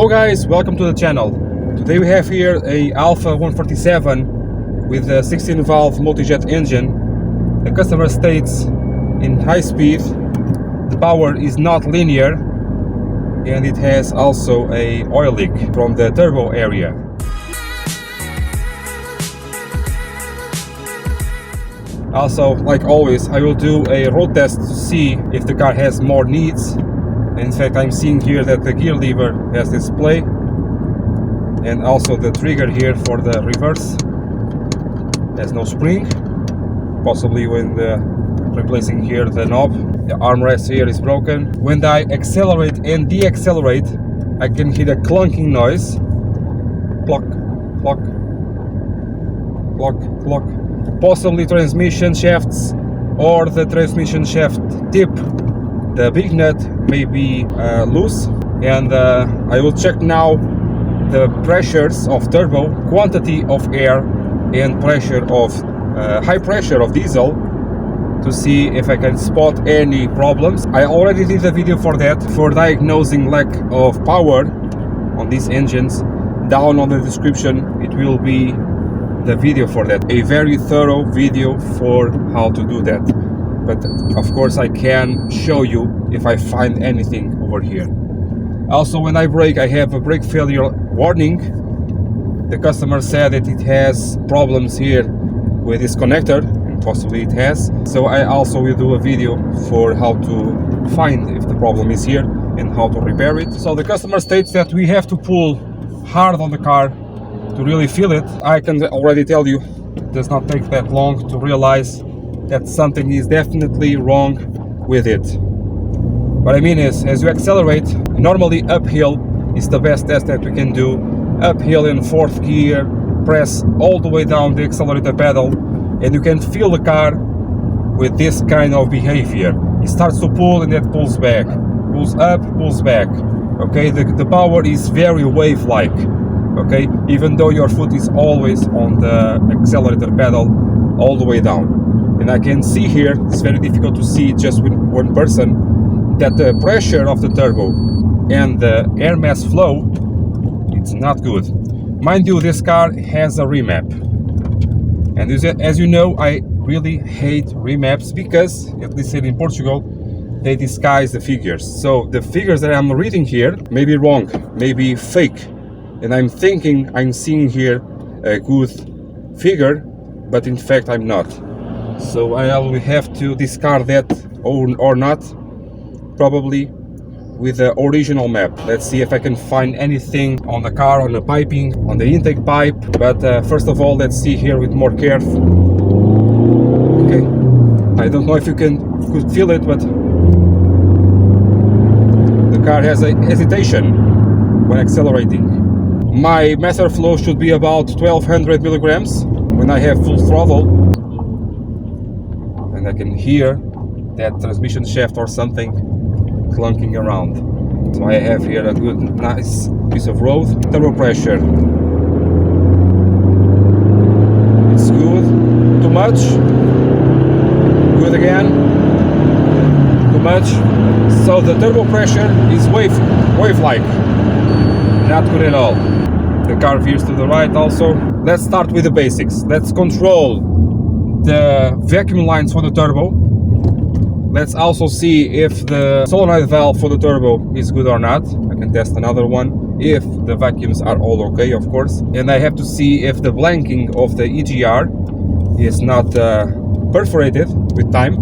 Hello guys, welcome to the channel. Today we have here a Alfa 147 with a 16 valve multi-jet engine. The customer states in high speed the power is not linear and it has also a oil leak from the turbo area. Also, like always, I will do a road test to see if the car has more needs. In fact, I'm seeing here that the gear lever has display and also the trigger here for the reverse has no spring, possibly when replacing here the knob. The armrest here is broken. When I accelerate and deaccelerate, I can hear a clunking noise. Clock, clock, clock, clock. Possibly transmission shafts or the transmission shaft tip. The big nut may be loose, and I will check now the pressures of turbo, quantity of air and pressure of high pressure of diesel to see if I can spot any problems. I already did a video for that, for diagnosing lack of power on these engines. Down on the description it will be the video for that, a very thorough video for how to do that. But of course I can show you if I find anything over here. Also, when I brake, I have a brake failure warning. The customer said that it has problems here with this connector, and possibly it has. So I also will do a video for how to find if the problem is here and how to repair it. So the customer states that we have to pull hard on the car to really feel it. I can already tell you it does not take that long to realize that something is definitely wrong with it. What I mean is, as you accelerate, normally uphill is the best test that we can do. Uphill in fourth gear, press all the way down the accelerator pedal, and you can feel the car with this kind of behavior. It starts to pull and it pulls back, pulls up, pulls back. Okay, the power is very wave-like. Okay, even though your foot is always on the accelerator pedal all the way down. And I can see here, it's very difficult to see just with one person, that the pressure of the turbo and the air mass flow, it's not good. Mind you, this car has a remap. And as you know, I really hate remaps because, at least in Portugal, they disguise the figures. So the figures that I'm reading here may be wrong, may be fake. And I'm thinking I'm seeing here a good figure, but in fact I'm not. So I will have to discard that or not, probably with the original map. Let's see if I can find anything on the car, on the piping, on the intake pipe. But first of all, let's see here with more care. Okay, I don't know if you could feel it, but the car has a hesitation when accelerating. My master flow should be about 1200 milligrams when I have full throttle. And I can hear that transmission shaft or something clunking around. So I have here a good, nice piece of road. Turbo pressure. It's good. Too much. Good again. Too much. So the turbo pressure is wave-like. Not good at all. The car veers to the right also. Let's start with the basics. Let's control the vacuum lines for the turbo. Let's also see if the solenoid valve for the turbo is good or not. I can test another one if the vacuums are all okay, of course. And I have to see if the blanking of the EGR is not perforated with time.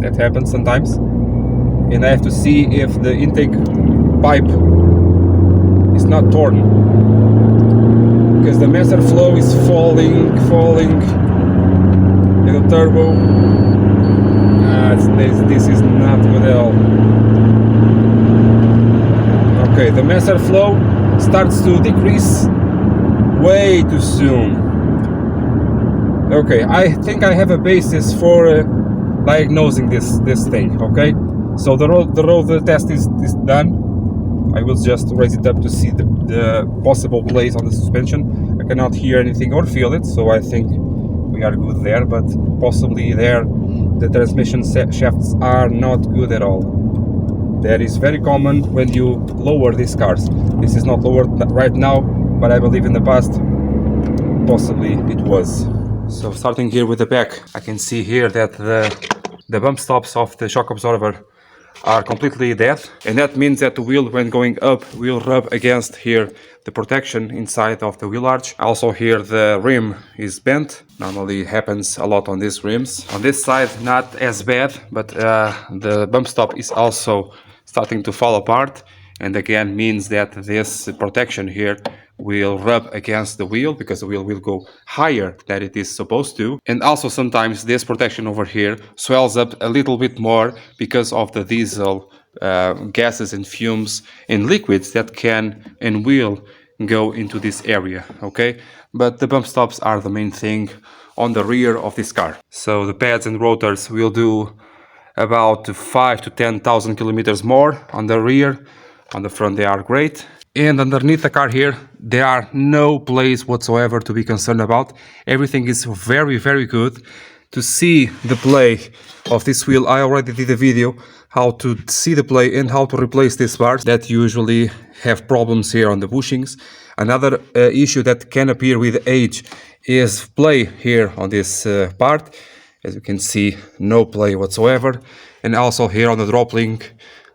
That happens sometimes. And I have to see if the intake pipe is not torn, because the master flow is falling in the turbo. This is not good at all. Okay, the master flow starts to decrease way too soon. Okay, I think I have a basis for diagnosing this thing. Okay, so the road test is done. I will just raise it up to see the possible place on the suspension. I cannot hear anything or feel it, so I think we are good there, but possibly there the transmission shafts are not good at all. That is very common when you lower these cars. This is not lowered right now, but I believe in the past possibly it was. So starting here with the back, I can see here that the bump stops of the shock absorber are completely dead, and that means that the wheel, when going up, will rub against here the protection inside of the wheel arch. Also here the rim is bent. Normally happens a lot on these rims. On this side not as bad, but the bump stop is also starting to fall apart, and again means that this protection here will rub against the wheel because the wheel will go higher than it is supposed to. And also sometimes this protection over here swells up a little bit more because of the diesel gases and fumes and liquids that can and will go into this area, okay? But the bump stops are the main thing on the rear of this car. So the pads and rotors will do about 5 to 10,000 kilometers more on the rear. On the front they are great. And underneath the car here, there are no plays whatsoever to be concerned about. Everything is very, very good. To see the play of this wheel, I already did a video how to see the play and how to replace these bars that usually have problems here on the bushings. Another issue that can appear with age is play here on this part. As you can see, no play whatsoever. And also here on the drop link,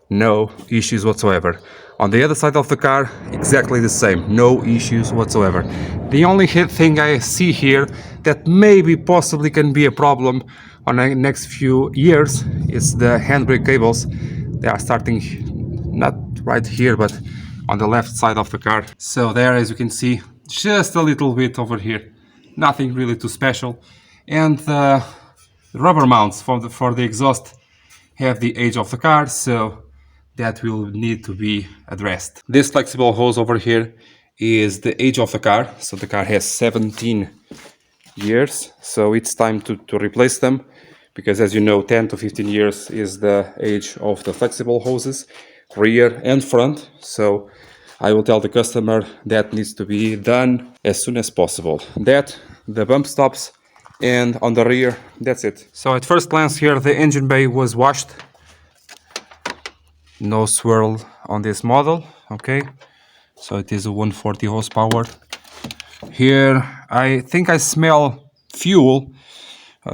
no issues whatsoever. On the other side of the car, exactly the same, no issues whatsoever. The only thing I see here that maybe possibly can be a problem on the next few years is the handbrake cables. They are starting not right here, but on the left side of the car. So there, as you can see, just a little bit over here. Nothing really too special. And the rubber mounts for the exhaust have the age of the car, so that will need to be addressed. This flexible hose over here is the age of the car, so the car has 17 years, so it's time to replace them, because as you know, 10 to 15 years is the age of the flexible hoses, rear and front. So I will tell the customer that needs to be done as soon as possible. That, the bump stops, and on the rear, that's it. So at first glance here, the engine bay was washed. No swirl on this model, okay? So it is a 140 horsepower. Here, I think I smell fuel,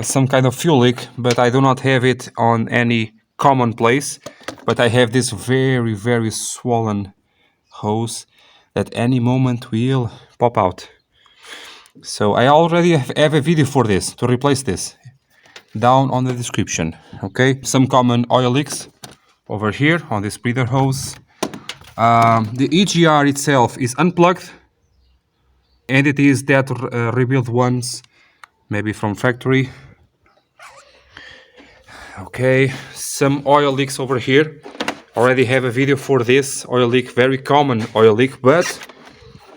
some kind of fuel leak, but I do not have it on any common place. But I have this very, very swollen hose that any moment will pop out. So I already have a video for this, to replace this, down on the description, okay? Some common oil leaks over here on this breather hose. The EGR itself is unplugged, and it is that rebuilt ones, maybe from factory. Okay, some oil leaks over here. Already have a video for this oil leak, very common oil leak, but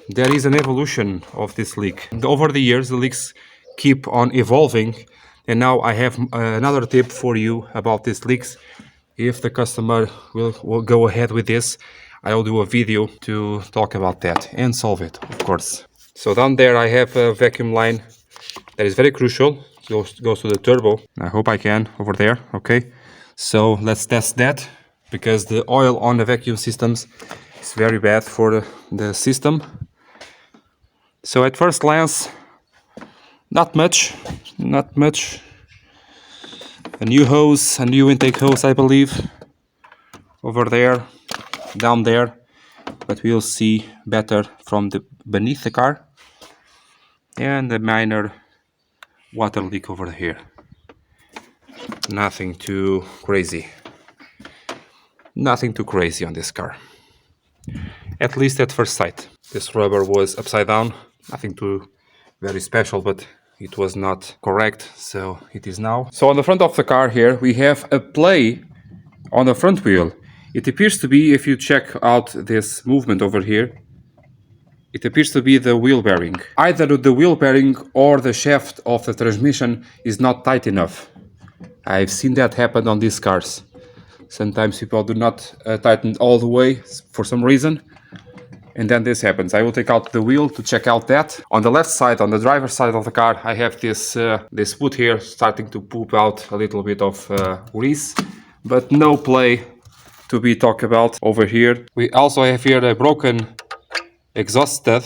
there is an evolution of this leak. And over the years, the leaks keep on evolving, and now I have another tip for you about these leaks. If the customer will go ahead with this, I will do a video to talk about that and solve it, of course. So down there I have a vacuum line that is very crucial. It goes to the turbo. I hope I can over there, okay? So let's test that, because the oil on the vacuum systems is very bad for the system. So at first glance, not much. A new hose, a new intake hose, I believe, over there, down there, but we'll see better from the beneath the car. And a minor water leak over here. Nothing too crazy. Nothing too crazy on this car. At least at first sight. This rubber was upside down. Nothing too very special, but it was not correct, so it is now. So on the front of the car here, we have a play on the front wheel. It appears to be, if you check out this movement over here, it appears to be the wheel bearing. Either the wheel bearing or the shaft of the transmission is not tight enough. I've seen that happen on these cars. Sometimes people do not tighten all the way for some reason, and then this happens. I will take out the wheel to check out that. On the left side, on the driver's side of the car, I have this this wood here starting to poop out a little bit of grease, but no play to be talked about over here. We also have here a broken exhaust stud.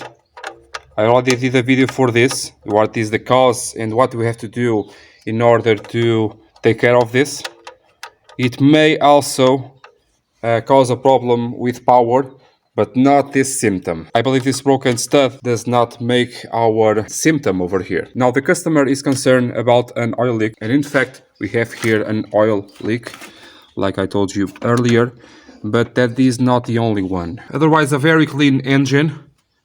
I already did a video for this, what is the cause and what we have to do in order to take care of this. It may also cause a problem with power, but not this symptom. I believe this broken stud does not make our symptom over here. Now the customer is concerned about an oil leak, and in fact we have here an oil leak, like I told you earlier, but that is not the only one. Otherwise, a very clean engine.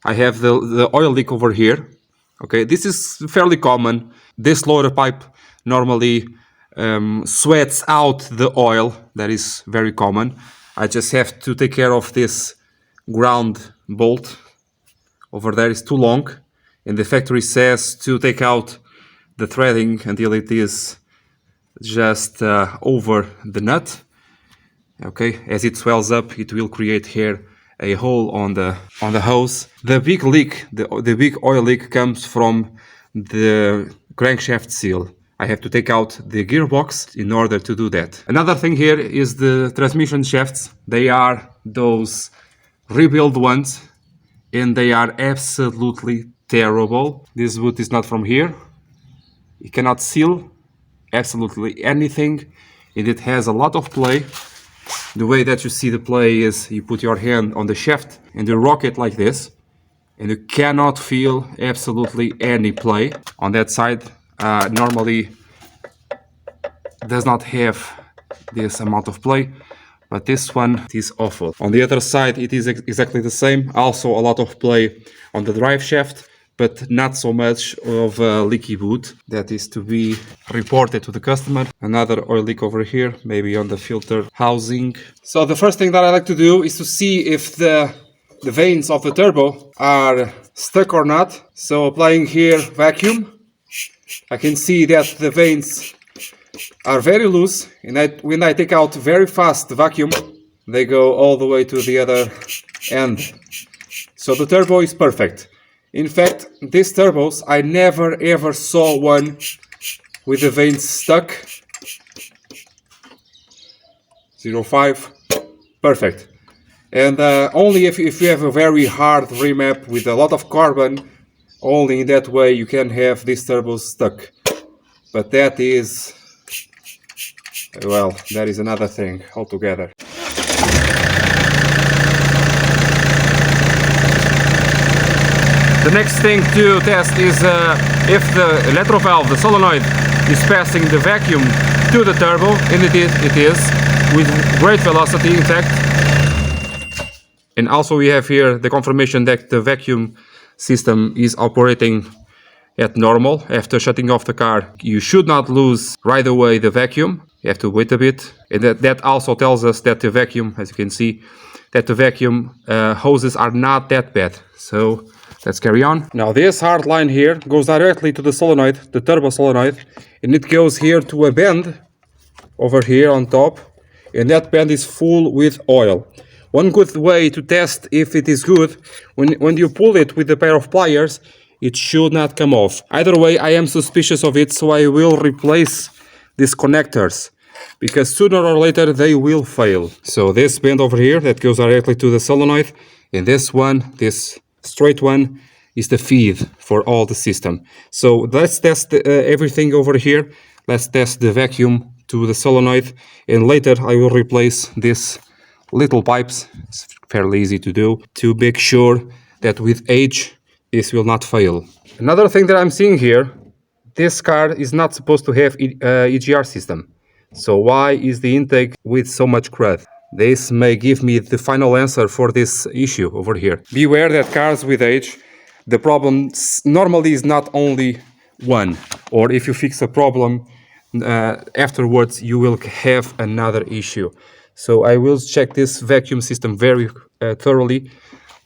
I have the oil leak over here. Okay, this is fairly common. This loader pipe normally sweats out the oil. That is very common. I just have to take care of this ground bolt over there. Is too long, and the factory says to take out the threading until it is just over the nut. Okay, as it swells up, it will create here a hole on the hose. The big leak, the big oil leak, comes from the crankshaft seal. I have to take out the gearbox in order to do that. Another thing here is the transmission shafts. They are those rebuilt ones, and they are absolutely terrible. This boot is not from here. You cannot seal absolutely anything, and it has a lot of play. The way that you see the play is you put your hand on the shaft and you rock it like this, and you cannot feel absolutely any play. On that side, normally does not have this amount of play, but this one is awful. On the other side, it is exactly the same. Also a lot of play on the drive shaft, but not so much of a leaky boot. That is to be reported to the customer. Another oil leak over here, maybe on the filter housing. So the first thing that I like to do is to see if the vanes of the turbo are stuck or not. So applying here vacuum, I can see that the vanes are very loose, and when I take out very fast the vacuum, they go all the way to the other end. So the turbo is perfect. In fact, these turbos, I never ever saw one with the vanes stuck. 0.5, perfect. And only if you have a very hard remap with a lot of carbon, only in that way you can have these turbos stuck. But that is, well, that is another thing altogether. The next thing to test is if the electro valve, the solenoid, is passing the vacuum to the turbo, and it is with great velocity, in fact. And also we have here the confirmation that the vacuum system is operating at normal. After shutting off the car, you should not lose right away the vacuum. You have to wait a bit. And that also tells us that the vacuum, as you can see, that the vacuum hoses are not that bad. So let's carry on. Now this hard line here goes directly to the solenoid, the turbo solenoid, and it goes here to a bend over here on top, and that bend is full with oil. One good way to test if it is good, when you pull it with a pair of pliers, it should not come off. Either way, I am suspicious of it, so I will replace these connectors, because sooner or later they will fail. So this bend over here that goes directly to the solenoid, and this one, this straight one, is the feed for all the system. So let's test everything over here. Let's test the vacuum to the solenoid, and later I will replace these little pipes. It's fairly easy to do, to make sure that with age this will not fail. Another thing that I'm seeing here, this car is not supposed to have EGR system. So why is the intake with so much crud? This may give me the final answer for this issue over here. Beware that cars with age, the problem normally is not only one, or if you fix a problem afterwards you will have another issue. So I will check this vacuum system very thoroughly,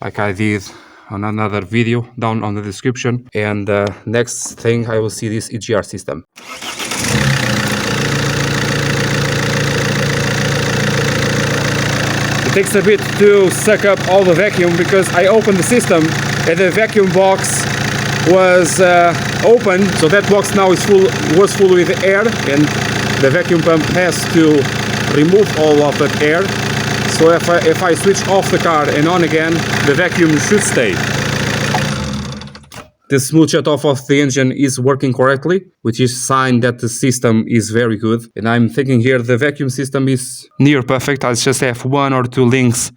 like I did on another video down on the description. And next thing I will see this EGR system. It takes a bit to suck up all the vacuum, because I opened the system and the vacuum box was open, so that box now is was full with air, and the vacuum pump has to remove all of that air. So if I switch off the car and on again, the vacuum should stay. The smooth shut off of the engine is working correctly, which is a sign that the system is very good. And I'm thinking here the vacuum system is near perfect. I just have 1 or 2 links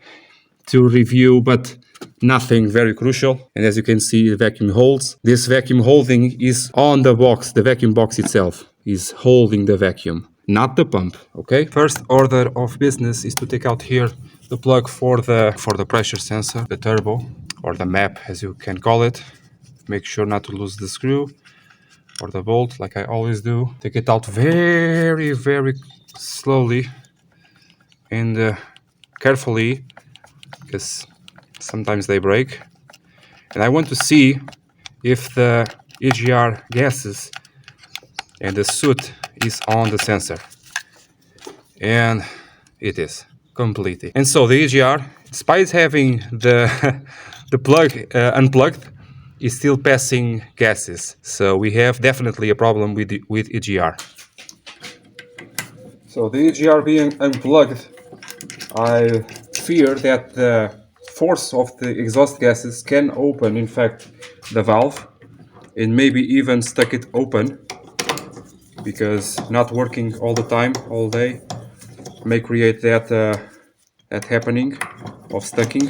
to review, but nothing very crucial. And as you can see, the vacuum holds. This vacuum holding is on the box. The vacuum box itself is holding the vacuum, not the pump. Okay. First order of business is to take out here the plug for the pressure sensor, the turbo, or the map as you can call it. Make sure not to lose the screw or the bolt like I always do. Take it out very, very slowly and carefully, because sometimes they break. And I want to see if the EGR gases and the soot is on the sensor. And it is completely. And so the EGR, despite having the the plug unplugged, is still passing gases. So we have definitely a problem with EGR. So the EGR being unplugged, I fear that the force of the exhaust gases can open, in fact, the valve and maybe even stuck it open, because not working all the time, all day, may create that happening of stucking.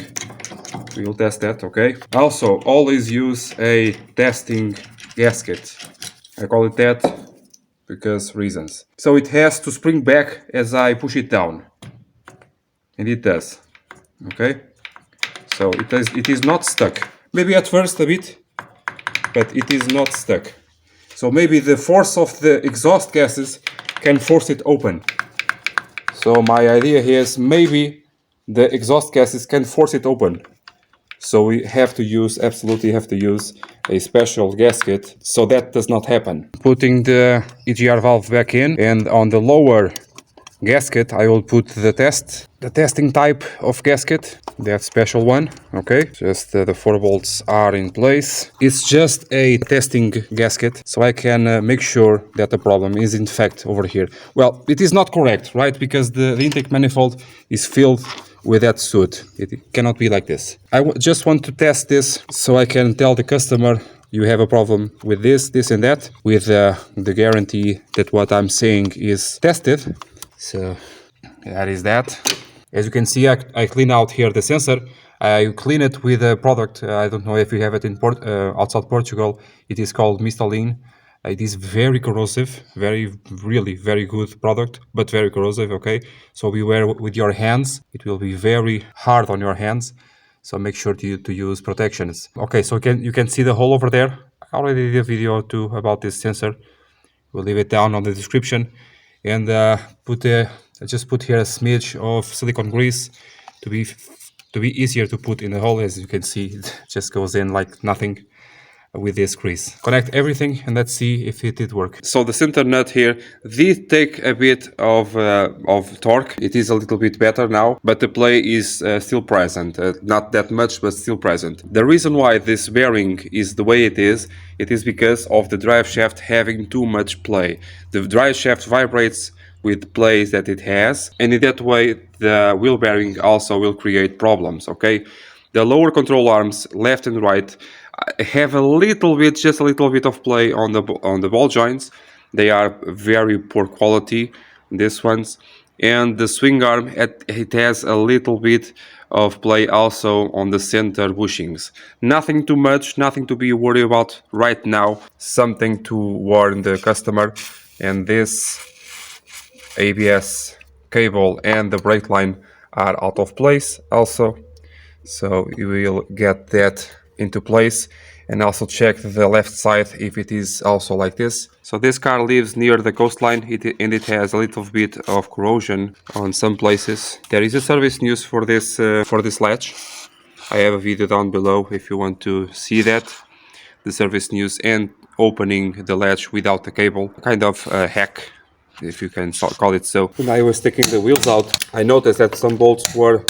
We will test that, okay? Also, always use a testing gasket. I call it that because reasons. So it has to spring back as I push it down. And it does. Okay? So it is not stuck. Maybe at first a bit, but it is not stuck. So maybe the force of the exhaust gases can force it open. So my idea here is maybe the exhaust gases can force it open. So we have to use, absolutely have to use a special gasket so that does not happen. Putting the EGR valve back in, and on the lower gasket I will put the testing type of gasket, that special one. Okay, just the 4 bolts are in place. It's just a testing gasket, so I can make sure that the problem is in fact over here. Well, it is not correct, right? Because the intake manifold is filled with that soot. It cannot be like this. I just want to test this so I can tell the customer you have a problem with this, this and that, with the guarantee that what I'm saying is tested. So that is that. As you can see, I clean out here the sensor. I clean it with a product. I don't know if you have it in outside Portugal. It is called Mistalin. It is very corrosive, really very good product, but very corrosive, okay? So beware with your hands. It will be very hard on your hands. So make sure to use protections. Okay, so you can see the hole over there. I already did a video too about this sensor. We'll leave it down on the description. And I just put here a smidge of silicone grease to be easier to put in the hole. As you can see, it just goes in like nothing with this grease. Connect everything and let's see if it did work. So the center nut here did take a bit of torque. It is a little bit better now, but the play is still present. Not that much, but still present. The reason why this bearing is the way it is because of the drive shaft having too much play. The drive shaft vibrates with plays that it has, and in that way the wheel bearing also will create problems, okay? The lower control arms, left and right, have a little bit, just a little bit of play on the ball joints. They are very poor quality, these ones. And the swing arm, it has a little bit of play also on the center bushings. Nothing too much, nothing to be worried about right now. Something to warn the customer. And this ABS cable and the brake line are out of place also. So you will get that into place, and also check the left side if it is also like this. So this car lives near the coastline, and it has a little bit of corrosion on some places. There is a service news for this latch. I have a video down below if you want to see that. The service news and opening the latch without the cable. Kind of a hack, if you can call it so. When I was taking the wheels out, I noticed that some bolts were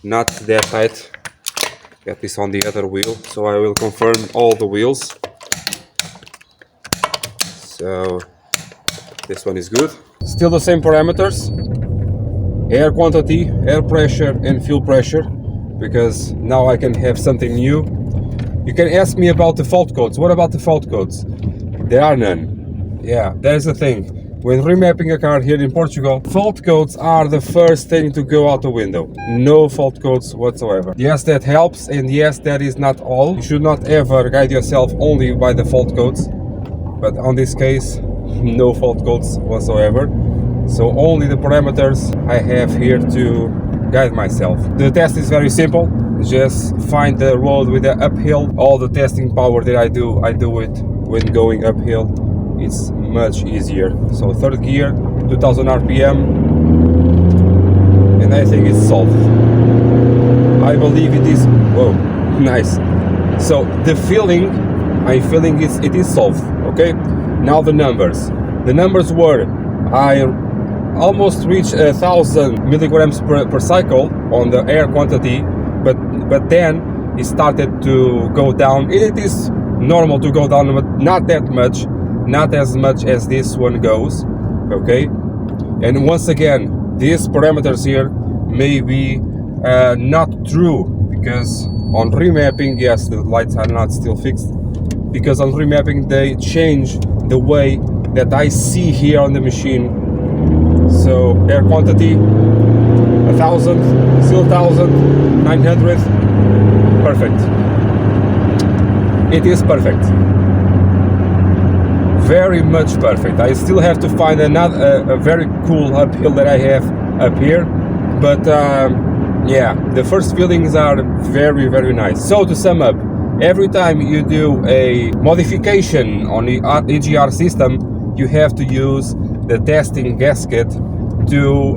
not that tight. That is on the other wheel, so I will confirm all the wheels. So this one is good. Still the same parameters. air quantity, air pressure and fuel pressure, because now I can have something new. You can ask me about the fault codes. What about the fault codes? There are none. Yeah, that is the thing. When remapping a car here in Portugal, fault codes are the first thing to go out the window. No fault codes whatsoever. Yes, that helps, and yes, that is not all. You should not ever guide yourself only by the fault codes, but on this case, no fault codes whatsoever. So only the parameters I have here to guide myself. The test is very simple. Just find the road with the uphill. All the testing power that I do it when going uphill. It's much easier. So third gear, 2000 RPM, and I think it's solved. I believe it is. Whoa, nice. So the feeling, I'm feeling it is solved. Okay. Now the numbers. The numbers were, I almost reached 1000 milligrams per cycle on the air quantity, but then it started to go down. It is normal to go down, but not that much. Not as much as this one goes, okay? And once again, these parameters here may be not true, because on remapping, yes, the lights are not still fixed, because on remapping they change the way that I see here on the machine. So air quantity 1000, still 1000, 900, perfect. It is perfect. Very much perfect. I still have to find a very cool uphill that I have up here, but yeah, the first feelings are very, very nice. So to sum up, every time you do a modification on the EGR system, you have to use the testing gasket to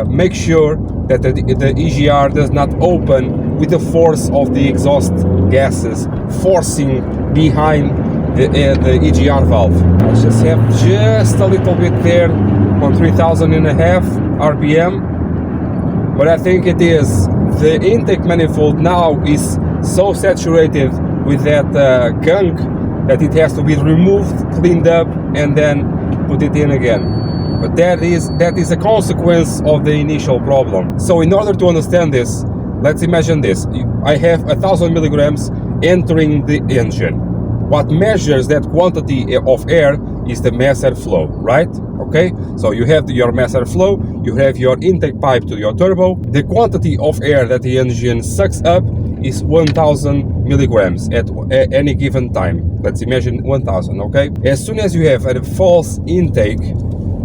make sure that the EGR does not open with the force of the exhaust gases forcing behind the EGR valve. I just have just a little bit there on 3000.5 RPM, but I think it is the intake manifold now is so saturated with that gunk that it has to be removed, cleaned up, and then put it in again. But that is a consequence of the initial problem. So in order to understand this, let's imagine this. I have 1000 milligrams entering the engine. What measures that quantity of air is the mass airflow, right? Okay, so you have your mass airflow, you have your intake pipe to your turbo. The quantity of air that the engine sucks up is 1000 milligrams at any given time. Let's imagine 1000, okay? As soon as you have a false intake,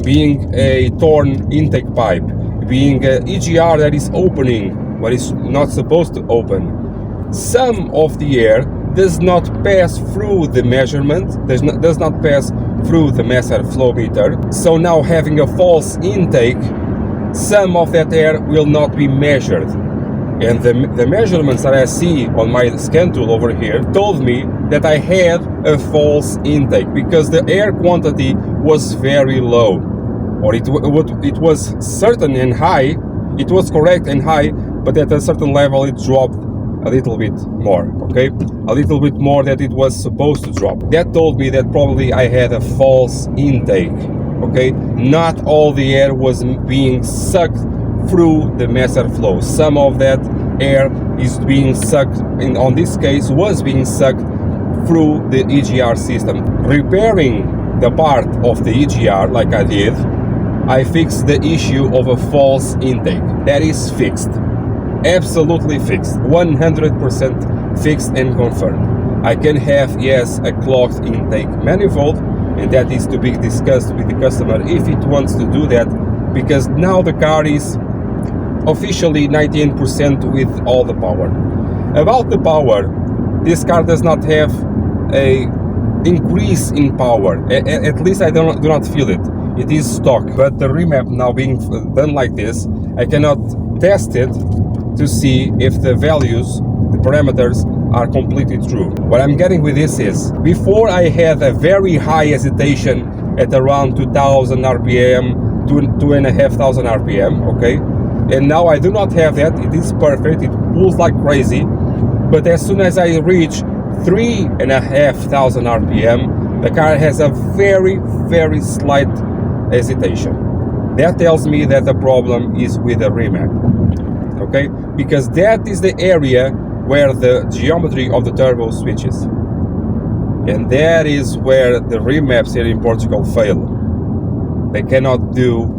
being a torn intake pipe, being an EGR that is opening what is not supposed to open, some of the air does not pass through the measurement, does not pass through the mass airflow meter. So now having a false intake, some of that air will not be measured. And the measurements that I see on my scan tool over here told me that I had a false intake because the air quantity was very low, or it was certain and high. It was correct and high, but at a certain level it dropped a little bit more, okay? A little bit more that it was supposed to drop. That told me that probably I had a false intake, okay? Not all the air was being sucked through the mass airflow. Some of that air is being sucked, on this case, was being sucked through the EGR system. Repairing the part of the EGR, like I did, I fixed the issue of a false intake. That is fixed. Absolutely fixed. 100% fixed and confirmed. I can have, yes, a clogged intake manifold, and that is to be discussed with the customer if it wants to do that, because now the car is officially 98% with all the power. About the power, this car does not have a increase in power. At least I do not feel it. It is stock. But the remap now being done like this, I cannot test it to see if the values, the parameters, are completely true. What I'm getting with this is, before I had a very high hesitation at around 2000 RPM, 2500 RPM, okay? And now I do not have that. It is perfect. It pulls like crazy. But as soon as I reach 3500 RPM, the car has a very, very slight hesitation. that tells me that the problem is with the remap. Okay, because that is the area where the geometry of the turbo switches, and that is where the remaps here in Portugal fail. They cannot do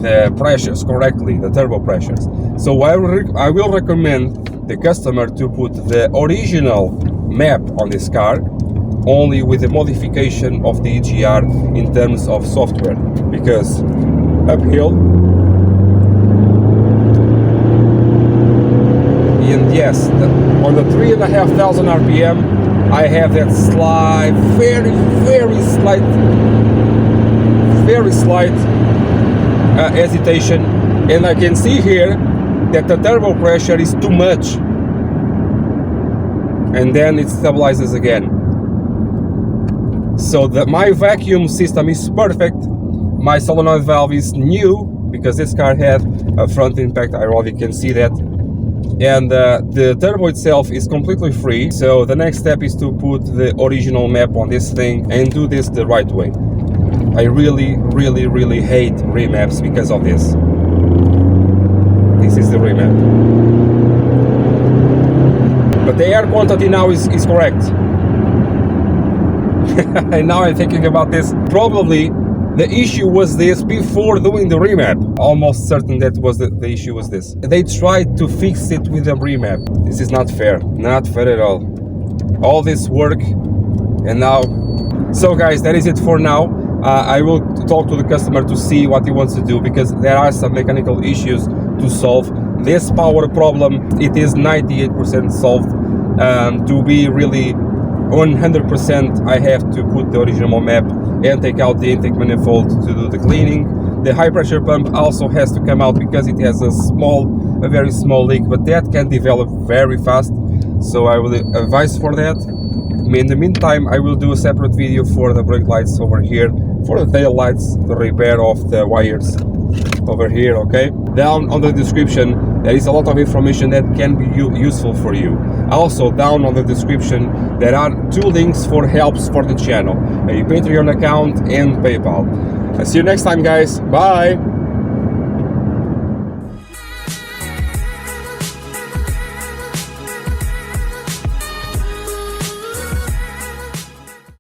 the pressures correctly, the turbo pressures. So I will recommend the customer to put the original map on this car, only with the modification of the EGR in terms of software, because uphill, and yes, on the 3,500 RPM I have that slight, very slight hesitation, and I can see here that the turbo pressure is too much, and then it stabilizes again. So my vacuum system is perfect. My solenoid valve is new, because this car had a front impact, I already can see that, and the turbo itself is completely free. So the next step is to put the original map on this thing and do this the right way. I really hate remaps because of this. This is the remap. But the air quantity now is correct. And now I'm thinking about this. Probably the issue was this before doing the remap. Almost certain that was the issue was this. They tried to fix it with the remap. This is not fair. Not fair at all. All this work, and now... So guys, that is it for now. I will talk to the customer to see what he wants to do, because there are some mechanical issues to solve. This power problem, it is 98% solved. To be really 100%, I have to put the original map and take out the intake manifold to do the cleaning. The high pressure pump also has to come out, because it has a very small leak, but that can develop very fast, so I will advise for that. In the meantime, I will do a separate video for the brake lights over here, for the tail lights, the repair of the wires over here, okay? Down on the description there is a lot of information that can be useful for you. Also, down on the description there are 2 links for helps for the channel, a Patreon account and PayPal. I'll see you next time, guys. Bye!